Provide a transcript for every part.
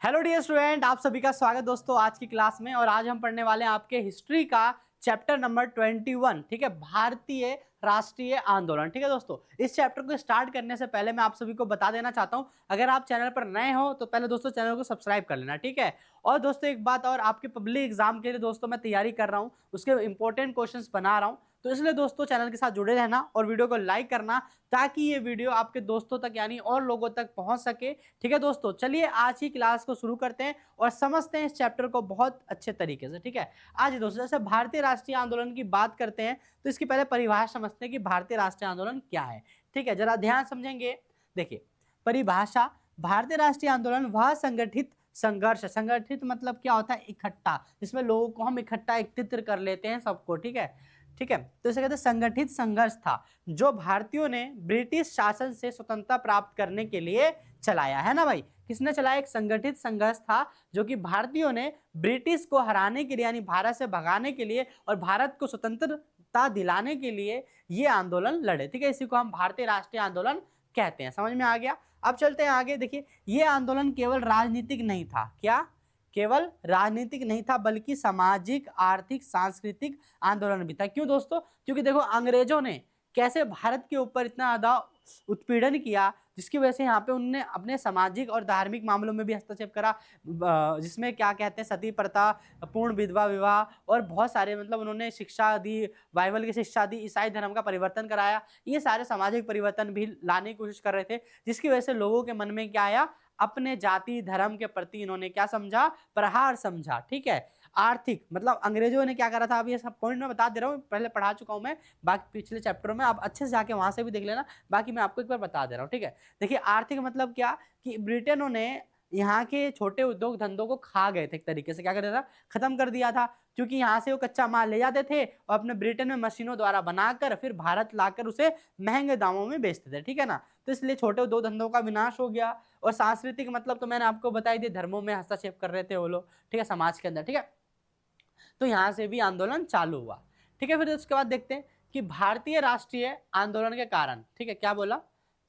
Hello dear student, आप सभी का स्वागत दोस्तों आज की क्लास में। और आज हम पढ़ने वाले हैं आपके हिस्ट्री का चैप्टर नंबर 21। ठीक है, भारतीय राष्ट्रीय आंदोलन। ठीक है दोस्तों, इस चैप्टर को स्टार्ट करने से पहले मैं आप सभी को बता देना चाहता हूं, अगर आप चैनल पर नए हो तो पहले दोस्तों चैनल को सब्सक्राइब कर लेना। ठीक है, और दोस्तों एक बात और, आपके पब्लिक एग्जाम के लिए दोस्तों मैं तैयारी कर रहा हूँ, उसके इंपॉर्टेंट क्वेश्चंस बना रहा हूँ, तो इसलिए दोस्तों चैनल के साथ जुड़े रहना और वीडियो को लाइक करना ताकि ये वीडियो आपके दोस्तों तक यानी और लोगों तक पहुंच सके। ठीक है दोस्तों, चलिए आज की क्लास को शुरू करते हैं और समझते हैं इस चैप्टर को बहुत अच्छे तरीके से। ठीक है, आज दोस्तों जैसे भारतीय राष्ट्रीय आंदोलन की बात करते हैं तो इसकी पहले परिभाषा समझते हैं कि भारतीय राष्ट्रीय आंदोलन क्या है। ठीक है, जरा ध्यान समझेंगे। देखिए परिभाषा, भारतीय राष्ट्रीय आंदोलन वह संगठित संघर्ष, संगठित मतलब क्या होता है, इकट्ठा, जिसमें लोगों को हम इकट्ठा एकत्रित कर लेते हैं सबको। ठीक है, ठीक है, तो इसे कहते हैं संगठित संघर्ष था जो भारतीयों ने ब्रिटिश शासन से स्वतंत्रता प्राप्त करने के लिए चलाया है ना भाई। किसने चलाया? एक संगठित संघर्ष था जो कि भारतीयों ने ब्रिटिश को हराने के लिए यानी भारत से भगाने के लिए और भारत को स्वतंत्रता दिलाने के लिए ये आंदोलन लड़े। ठीक है, इसी को हम भारतीय राष्ट्रीय आंदोलन कहते हैं। समझ में आ गया? अब चलते हैं आगे। देखिए ये आंदोलन केवल राजनीतिक नहीं था। क्या? केवल राजनीतिक नहीं था बल्कि सामाजिक, आर्थिक, सांस्कृतिक आंदोलन भी था। क्यों दोस्तों? क्योंकि देखो अंग्रेजों ने कैसे भारत के ऊपर इतना ज्यादा उत्पीड़न किया, जिसकी वजह से यहाँ पे उन्होंने अपने सामाजिक और धार्मिक मामलों में भी हस्तक्षेप करा, जिसमें क्या कहते हैं सती प्रथा, पूर्ण विधवा विवाह और बहुत सारे मतलब उन्होंने शिक्षा दी, बाइबल की शिक्षा दी, ईसाई धर्म का परिवर्तन कराया। ये सारे सामाजिक परिवर्तन भी लाने की कोशिश कर रहे थे, जिसकी वजह से लोगों के मन में क्या आया, अपने जाति धर्म के प्रति इन्होंने क्या समझा, प्रहार समझा। ठीक है, आर्थिक मतलब अंग्रेजों ने क्या करा था, अभी ये सब पॉइंट मैं बता दे रहा हूँ, पहले पढ़ा चुका हूं मैं बाकी पिछले चैप्टरों में, आप अच्छे से जाके वहां से भी देख लेना, बाकी मैं आपको एक बार बता दे रहा हूँ। ठीक है, देखिए आर्थिक मतलब क्या कि ब्रिटेनों ने यहाँ के छोटे उद्योग धंधों को खा गए थे, एक तरीके से क्या कर दिया था, खत्म कर दिया था, क्योंकि यहाँ से वो कच्चा माल ले जाते थे और अपने ब्रिटेन में मशीनों द्वारा बनाकर फिर भारत लाकर उसे महंगे दामों में बेचते थे। ठीक है ना, तो इसलिए छोटे उद्योग धंधों का विनाश हो गया। और सांस्कृतिक मतलब तो मैंने आपको बताई दी, धर्मों में हस्तक्षेप कर रहे थे वो लोग। ठीक है, समाज के अंदर। ठीक है, तो यहां से भी आंदोलन चालू हुआ। ठीक है, फिर उसके बाद देखते हैं कि भारतीय राष्ट्रीय आंदोलन के कारण। ठीक है, क्या बोला?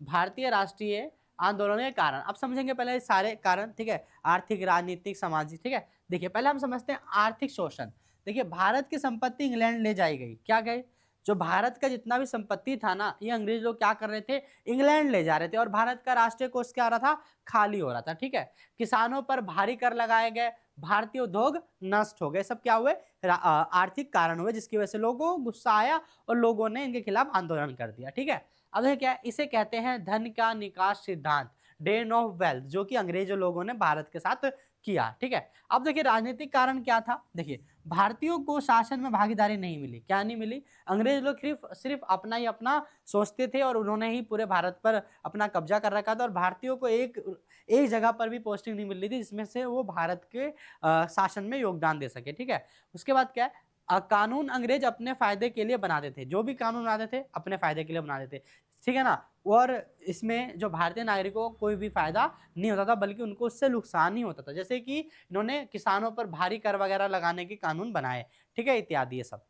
भारतीय राष्ट्रीय आंदोलन के कारण। अब समझेंगे पहले सारे कारण। ठीक है, आर्थिक, राजनीतिक, सामाजिक। ठीक है, देखिए पहले हम समझते हैं आर्थिक शोषण। देखिए भारत की संपत्ति इंग्लैंड ले जाई गई। क्या गई? जो भारत का जितना भी संपत्ति था ना, ये अंग्रेज लोग क्या कर रहे थे, इंग्लैंड ले जा रहे थे और भारत का राष्ट्रीय कोष क्या हो रहा था, खाली हो रहा था। ठीक है, किसानों पर भारी कर लगाए गए, भारतीय उद्योग नष्ट हो गए, सब क्या हुए, आर्थिक कारण हुए, जिसकी वजह से लोगों को गुस्सा आया और लोगों ने इनके खिलाफ आंदोलन कर दिया। ठीक है, अब ये क्या है, इसे कहते हैं धन का निकास सिद्धांत, ड्रेन ऑफ वेल्थ, जो कि अंग्रेजों लोगों ने भारत के साथ किया। ठीक है, अब देखिए राजनीतिक कारण क्या था। देखिए भारतीयों को शासन में भागीदारी नहीं मिली। क्या नहीं मिली? अंग्रेज लोग सिर्फ सिर्फ अपना ही अपना सोचते थे और उन्होंने ही पूरे भारत पर अपना कब्जा कर रखा था और भारतीयों को एक एक जगह पर भी पोस्टिंग नहीं मिल रही थी जिसमें से वो भारत के शासन में योगदान दे सके। ठीक है, उसके बाद क्या है, कानून अंग्रेज अपने फायदे के लिए बनाते थे, जो भी कानून बनाते थे अपने फायदे के लिए बनाते थे। ठीक है ना, और इसमें जो भारतीय नागरिकों को कोई भी फायदा नहीं होता था बल्कि उनको उससे नुकसान ही होता था, जैसे कि इन्होंने किसानों पर भारी कर वगैरह लगाने के कानून बनाए। ठीक है, इत्यादि ये सब।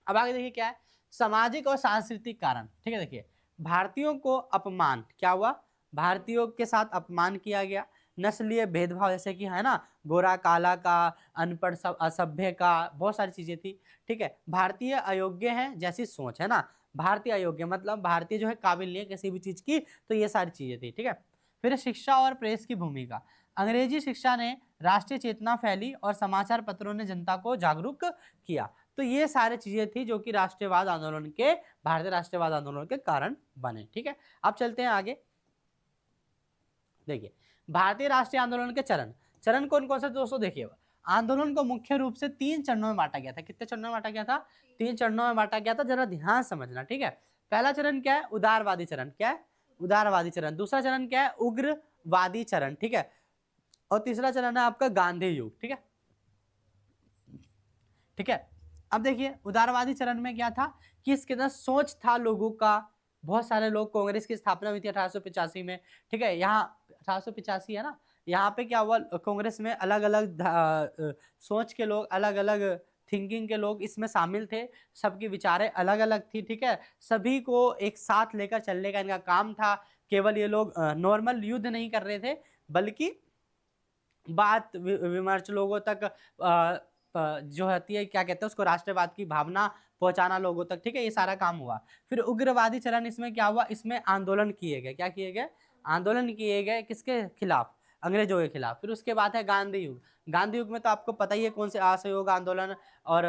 अब आगे देखिए क्या है, सामाजिक और सांस्कृतिक कारण। ठीक है, देखिए भारतीयों को अपमान क्या हुआ, भारतीयों के साथ अपमान किया गया, नस्लीय भेदभाव, जैसे कि है ना, गोरा काला का, अनपढ़ सब असभ्य का, बहुत सारी चीजें थी। ठीक है, भारतीय अयोग्य हैं जैसी सोच, है ना, भारतीय अयोग्य मतलब भारतीय जो है काबिल नहीं है किसी भी चीज की, तो ये सारी चीजें थी। ठीक है, फिर शिक्षा और प्रेस की भूमिका, अंग्रेजी शिक्षा ने राष्ट्रीय चेतना फैली और समाचार पत्रों ने जनता को जागरूक किया। तो ये सारी चीजें थी जो कि राष्ट्रवाद आंदोलन के, भारतीय राष्ट्रवाद आंदोलन के कारण बने। ठीक है, अब चलते हैं आगे। देखिए भारतीय राष्ट्रीय आंदोलन के चरण, चरण कौन कौन से दोस्तों? देखिए आंदोलन को मुख्य रूप से 3 चरणों में बांटा गया था। कितने चरणों में बांटा गया था? 3 चरणों में बांटा गया था, जरा ध्यान समझना। ठीक है, पहला चरण क्या है, उदारवादी चरण। क्या है? उदारवादी चरण। दूसरा चरण क्या है, उग्रवादी चरण। ठीक है, और तीसरा चरण है आपका गांधी युग। ठीक है, ठीक है, अब देखिए उदारवादी चरण में क्या था कि इसके अंदर सोच था लोगों का, बहुत सारे लोग, कांग्रेस की स्थापना हुई थी 1885 में। ठीक है, यहाँ 1885 है ना, यहाँ पे क्या हुआ, कांग्रेस में अलग अलग सोच के लोग, अलग अलग थिंकिंग के लोग इसमें शामिल थे, सबकी विचारें अलग अलग थी। ठीक है, सभी को एक साथ लेकर चलने का इनका काम था। केवल ये लोग नॉर्मल युद्ध नहीं कर रहे थे बल्कि बात विमर्श लोगों तक जो होती है, क्या कहते हैं उसको, राष्ट्रवाद की भावना पहुंचाना लोगों तक, ठीक है, ये सारा काम हुआ। फिर उग्रवादी चरण, इसमें क्या हुआ, इसमें आंदोलन किए गए, क्या किए गए, आंदोलन किए गए, किसके खिलाफ, अंग्रेजों के खिलाफ। फिर उसके बाद है गांधी युग। गांधी युग में तो आपको पता ही है कौन से, असहयोग आंदोलन और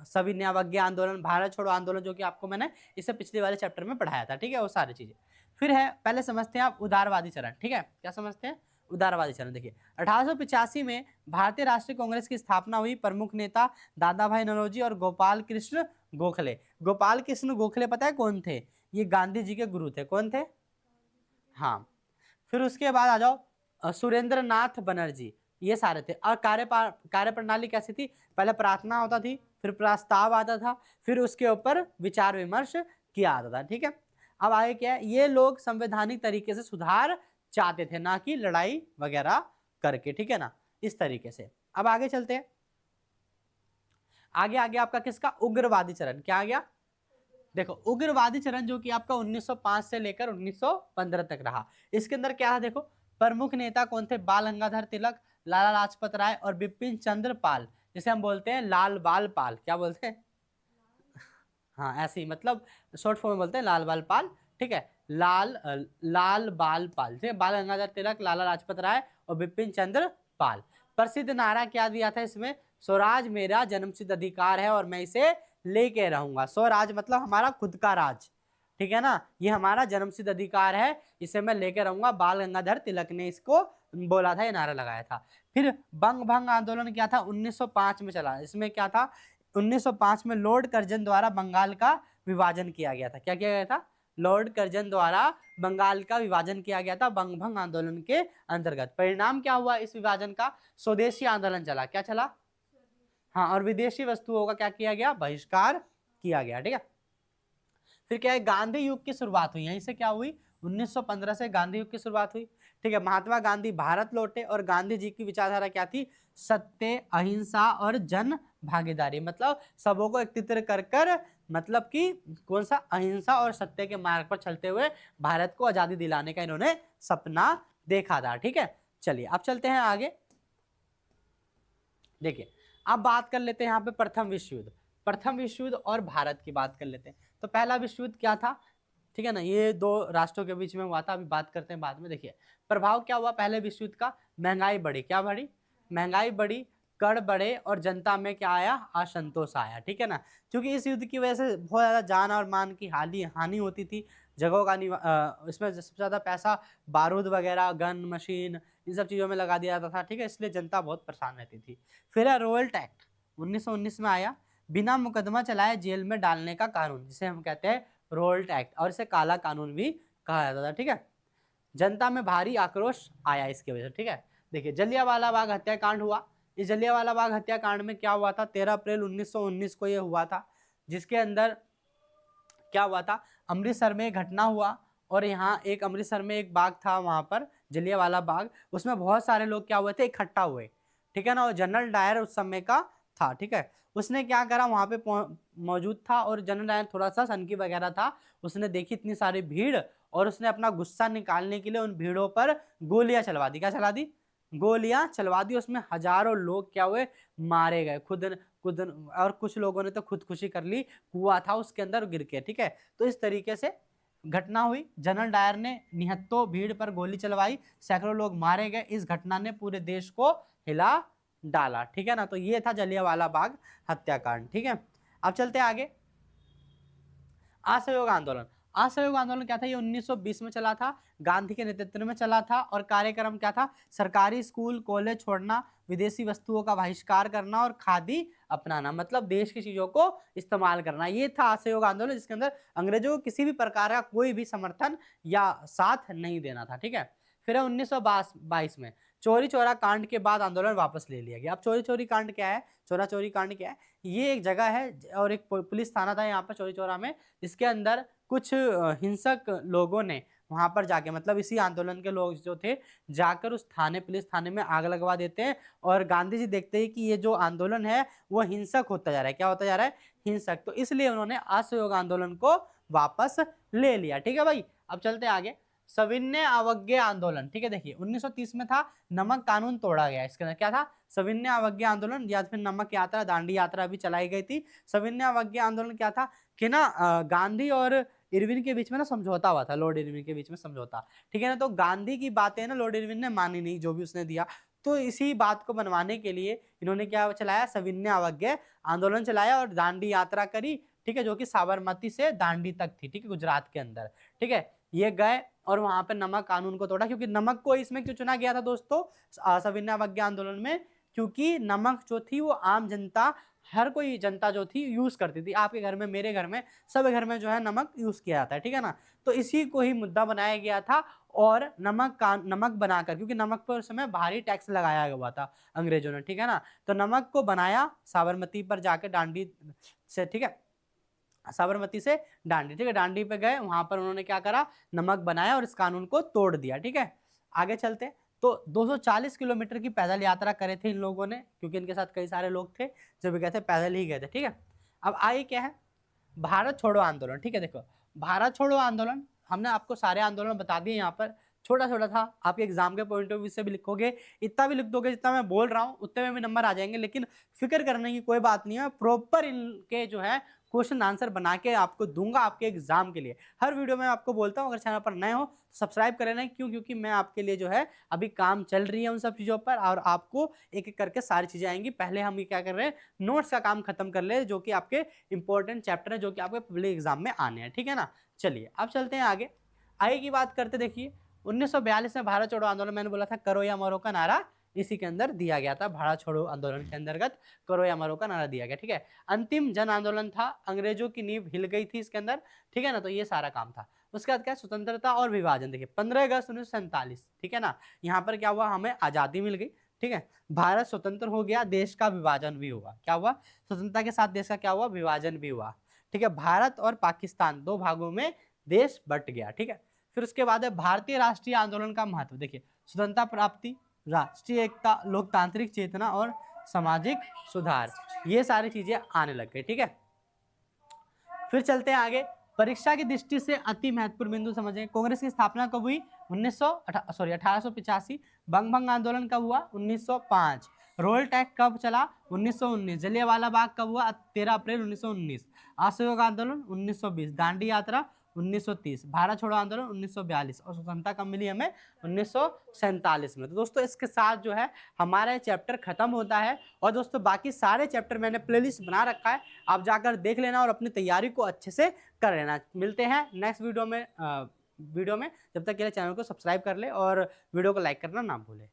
सविनय अवज्ञा आंदोलन, भारत छोड़ो आंदोलन, जो कि आपको मैंने इससे पिछले वाले चैप्टर में पढ़ाया था, ठीक है, वो सारी चीजें। फिर है, पहले समझते हैं आप उदारवादी चरण, ठीक है, क्या समझते हैं, उदारवादी चरण। देखिए 1885 में भारतीय राष्ट्रीय कांग्रेस की स्थापना हुई। प्रमुख नेता दादा भाई नौरोजी और गोपाल कृष्ण गोखले। गोपाल कृष्ण गोखले पता है कौन थे, ये गांधी जी के गुरु थे, कौन थे, हाँ। फिर उसके बाद आ जाओ सुरेंद्र नाथ बनर्जी, ये सारे थे। और कार्य प्रणाली कैसी थी, पहले प्रार्थना होता थी, फिर प्रस्ताव आता था, फिर उसके ऊपर विचार विमर्श किया जाता था, ठीक है। अब आगे क्या है, ये लोग संवैधानिक तरीके से सुधार चाहते थे, ना कि लड़ाई वगैरह करके, ठीक है ना, इस तरीके से। अब आगे चलते हैं, आगे आगे आपका किसका, उग्रवादी चरण, क्या आ गया, देखो उग्रवादी चरण जो कि आपका 1905 से लेकर 1915 तक रहा। इसके अंदर क्या है, देखो प्रमुख नेता कौन थे, बाल गंगाधर तिलक, लाला लाजपत राय और बिपिन चंद्र पाल, जिसे हम बोलते हैं लाल बाल पाल, क्या बोलते हैं, हाँ ऐसे ही, मतलब शॉर्ट फॉर्म में बोलते हैं लाल बाल पाल, ठीक है, लाल बाल पाल, ठीक है, बाल गंगाधर तिलक, लाला लाजपत राय और बिपिन चंद्र पाल। प्रसिद्ध नारा क्या दिया था इसमें, स्वराज मेरा जन्मसिद्ध अधिकार है और मैं इसे लेके रहूंगा। स्वराज मतलब हमारा खुद का राज, ठीक है ना, ये हमारा जन्मसिद्ध अधिकार है, इसे मैं लेके रहूंगा। बाल गंगाधर तिलक ने इसको बोला था, ये नारा लगाया था। फिर बंग भंग आंदोलन क्या था, 1905 में चला। इसमें क्या था, 1905 में लॉर्ड कर्जन द्वारा बंगाल का विभाजन किया गया था, क्या किया गया था, लॉर्ड कर्जन द्वारा बंगाल का विभाजन किया गया था बंग भंग आंदोलन के अंतर्गत। परिणाम क्या हुआ इस विभाजन का, स्वदेशी आंदोलन चला, क्या चला, हाँ, और विदेशी वस्तुओं का क्या किया गया, बहिष्कार किया गया, ठीक है। फिर क्या है, गांधी युग की शुरुआत हुई, यहीं से क्या हुई, 1915 से गांधी युग की शुरुआत हुई, ठीक है। महात्मा गांधी भारत लौटे और गांधी जी की विचारधारा क्या थी, सत्य, अहिंसा और जन भागीदारी, मतलब सबों को एकत्रित कर कर, मतलब कि कौन सा, अहिंसा और सत्य के मार्ग पर चलते हुए भारत को आजादी दिलाने का इन्होंने सपना देखा था, ठीक है। चलिए अब चलते हैं आगे। देखिए अब बात कर लेते हैं यहाँ पे प्रथम विश्व युद्ध, प्रथम विश्व युद्ध और भारत की बात कर लेते हैं। तो पहला विश्व युद्ध क्या था, ठीक है ना, ये दो राष्ट्रों के बीच में हुआ था, अभी बात करते हैं बाद में। देखिए प्रभाव क्या हुआ पहले विश्व युद्ध का, महंगाई बढ़ी, क्या बढ़ी, महंगाई बढ़ी, कर बढ़े और जनता में क्या आया, असंतोष आया, ठीक है ना। क्योंकि इस युद्ध की वजह से बहुत ज्यादा जान और मान की हानि होती थी, जगहों का इसमें सबसे ज्यादा पैसा बारूद वगैरह, गन मशीन, इन सब चीजों में लगा दिया जाता था, ठीक है, इसलिए जनता बहुत परेशान रहती थी। फिर है रोल्ट एक्ट, 1919 में आया, बिना मुकदमा चलाए जेल में डालने का कानून, जिसे हम कहते हैं रोल्ट एक्ट, और इसे काला कानून भी कहा जाता था, ठीक है। जनता में भारी आक्रोश आया इसकी वजह से, ठीक है। देखिए जलियांवाला बाग हत्याकांड हुआ, इस जलियांवाला बाग हत्याकांड में क्या हुआ था, 13 अप्रैल 1919 को यह हुआ था, जिसके अंदर क्या हुआ था, अमृतसर में एक घटना हुआ, और यहाँ एक अमृतसर में एक बाग था, वहां पर जलियांवाला बाग, उसमें बहुत सारे लोग क्या हुए थे, इकट्ठा हुए, ठीक है ना, और जनरल डायर उस समय का था, ठीक है। उसने क्या करा, वहां पे मौजूद था, और जनरल डायर थोड़ा सा सनकी वगैरह था, उसने देखी इतनी सारी भीड़, और उसने अपना गुस्सा निकालने के लिए उन भीड़ों पर गोलियां चलवा दी, क्या चला दी, गोलियां चलवा दी। उसमें हजारों लोग क्या हुए, मारे गए, खुद खुद, और कुछ लोगों ने तो खुदकुशी कर ली, कुआं था उसके अंदर गिर के, ठीक है। तो इस तरीके से घटना हुई, जनरल डायर ने निहत्तों भीड़ पर गोली चलवाई, सैकड़ों लोग मारे गए, इस घटना ने पूरे देश को हिला डाला, ठीक है ना। तो ये था जलियांवाला बाग हत्याकांड, ठीक है। अब चलते हैं आगे, असहयोग आंदोलन। असहयोग आंदोलन क्या था, ये 1920 में चला था, गांधी के नेतृत्व में चला था, और कार्यक्रम क्या था, सरकारी स्कूल कॉलेज छोड़ना, विदेशी वस्तुओं का बहिष्कार करना और खादी अपनाना, मतलब देश की चीजों को इस्तेमाल करना, ये था असहयोग आंदोलन, जिसके अंदर अंग्रेजों को किसी भी प्रकार का कोई भी समर्थन या साथ नहीं देना था, ठीक है। फिर 1922 में चोरी चोरा कांड के बाद आंदोलन वापस ले लिया गया। अब चोरी चोरी कांड क्या है, चोरा चोरी कांड क्या है, ये एक जगह है और एक पुलिस थाना था यहाँ पर चोरी चोरा में, जिसके अंदर कुछ हिंसक लोगों ने वहां पर जाके, मतलब इसी आंदोलन के लोग जो थे, जाकर उस थाने, पुलिस थाने में आग लगवा देते हैं, और गांधी जी देखते हैं कि ये जो आंदोलन है वो हिंसक होता जा रहा है, क्या होता जा रहा है, हिंसक, तो इसलिए उन्होंने असहयोग आंदोलन को वापस ले लिया, ठीक है भाई। अब चलते हैं आगे, सविनय अवज्ञा आंदोलन, ठीक है। देखिए 1930 में था नमक कानून तोड़ा गया, इसके अंदर क्या था, सविनय अवज्ञा आंदोलन, या फिर नमक यात्रा, दांडी यात्रा भी चलाई गई थी। सविनय अवज्ञा आंदोलन क्या था कि ना गांधी और इरविन के बीच में ना समझौता हुआ था, लॉर्ड इरविन के बीच में समझौता, ठीक है ना। तो गांधी की बातें ना लॉर्ड इरविन ने मानी नहीं, जो भी उसने दिया। तो इसी बात को मनवाने के लिए इन्होंने क्या चलाया, सविनय अवज्ञा आंदोलन चलाया और दांडी यात्रा करी, ठीक है, जो कि साबरमती से दांडी तक थी, ठीक है, गुजरात के अंदर, ठीक है। ये गए और वहां पे नमक कानून को तोड़ा, क्योंकि नमक को इसमें क्यों चुना गया था दोस्तों, सविनय अवज्ञा आंदोलन में, क्योंकि नमक जो थी वो आम जनता, हर कोई जनता जो थी यूज करती थी। आपके घर में, मेरे घर में, सब घर में जो है नमक यूज किया जाता है, ठीक है ना। तो इसी को ही मुद्दा बनाया गया था और नमक बनाकर, क्योंकि नमक पर उस समय भारी टैक्स लगाया हुआ था अंग्रेजों ने, ठीक है ना। तो नमक को बनाया साबरमती पर जाकर दांडी से, ठीक है, साबरमती से दांडी, ठीक है, दांडी पे गए, वहां पर उन्होंने क्या करा, नमक बनाया और इस कानून को तोड़ दिया, ठीक है। आगे चलते, तो 240 किलोमीटर की पैदल यात्रा करे थे इन लोगों ने, क्योंकि इनके साथ कई सारे लोग थे जो भी गए थे, पैदल ही गए थे, ठीक है। अब आगे क्या है, भारत छोड़ो आंदोलन, ठीक है। देखो भारत छोड़ो आंदोलन, हमने आपको सारे आंदोलन बता दिए, यहाँ पर छोटा छोटा था, आपके एग्जाम के पॉइंट ऑफ व्यू से भी लिखोगे, इतना भी लिख दोगे जितना मैं बोल रहा हूँ उतने में भी नंबर आ जाएंगे, लेकिन फिक्र करने की कोई बात नहीं है, प्रॉपर इनके जो है क्वेश्चन आंसर बना के आपको दूंगा आपके एग्जाम के लिए। हर वीडियो में आपको बोलता हूँ, अगर चैनल पर नए हो तो सब्सक्राइब कर लेना, क्यों, क्योंकि मैं आपके लिए जो है अभी काम चल रही है उन सब चीज़ों पर, और आपको एक एक करके सारी चीज़ें आएंगी। पहले हम ये क्या कर रहे हैं, नोट्स का काम खत्म कर ले, जो कि आपके इंपॉर्टेंट चैप्टर है, जो कि आपके पब्लिक एग्जाम में आने हैं, ठीक है ना। चलिए अब चलते हैं आगे, आगे की बात करते। देखिए 1942 में भारत छोड़ो आंदोलन, मैंने बोला था करो या मरो का नारा इसी के अंदर दिया गया था, भारत छोड़ो आंदोलन के अंतर्गत करो या मरो का नारा दिया गया, ठीक है। अंतिम जन आंदोलन था, अंग्रेजों की नींव हिल गई थी इसके अंदर, ठीक है ना। तो ये सारा काम था। उसके बाद क्या, स्वतंत्रता और विभाजन, देखिए 15 अगस्त 1947, ठीक है ना, यहाँ पर क्या हुआ, हमें आजादी मिल गई, ठीक है, भारत स्वतंत्र हो गया, देश का विभाजन भी हुआ, क्या हुआ, स्वतंत्रता के साथ देश का क्या हुआ, विभाजन भी हुआ, ठीक है। भारत और पाकिस्तान दो भागों में देश बट गया, ठीक है। फिर उसके बाद है भारतीय राष्ट्रीय आंदोलन का महत्व, देखिए स्वतंत्रता प्राप्ति, राष्ट्रीय एकता, लोकतांत्रिक चेतना और सामाजिक सुधार, ये सारी चीजें आने लग गई, ठीक है। फिर चलते हैं आगे, परीक्षा की दृष्टि से अति महत्वपूर्ण बिंदु समझें। कांग्रेस की स्थापना कब हुई, 1885। बंग भंग आंदोलन कब हुआ, 1905। रोल टैक्स कब चला, 1919। जलियांवाला बाग कब हुआ, 13 अप्रैल 1919। असहयोग आंदोलन 1920। दांडी यात्रा 1930। भारत छोड़ो आंदोलन 1942 और स्वतंत्रता कब मिली हमें, 1947 में। तो दोस्तों इसके साथ जो है हमारा चैप्टर खत्म होता है, और दोस्तों बाकी सारे चैप्टर मैंने प्लेलिस्ट बना रखा है, आप जाकर देख लेना और अपनी तैयारी को अच्छे से कर लेना। मिलते हैं नेक्स्ट वीडियो में, जब तक के लिए चैनल को सब्सक्राइब कर ले और वीडियो को लाइक करना ना भूले।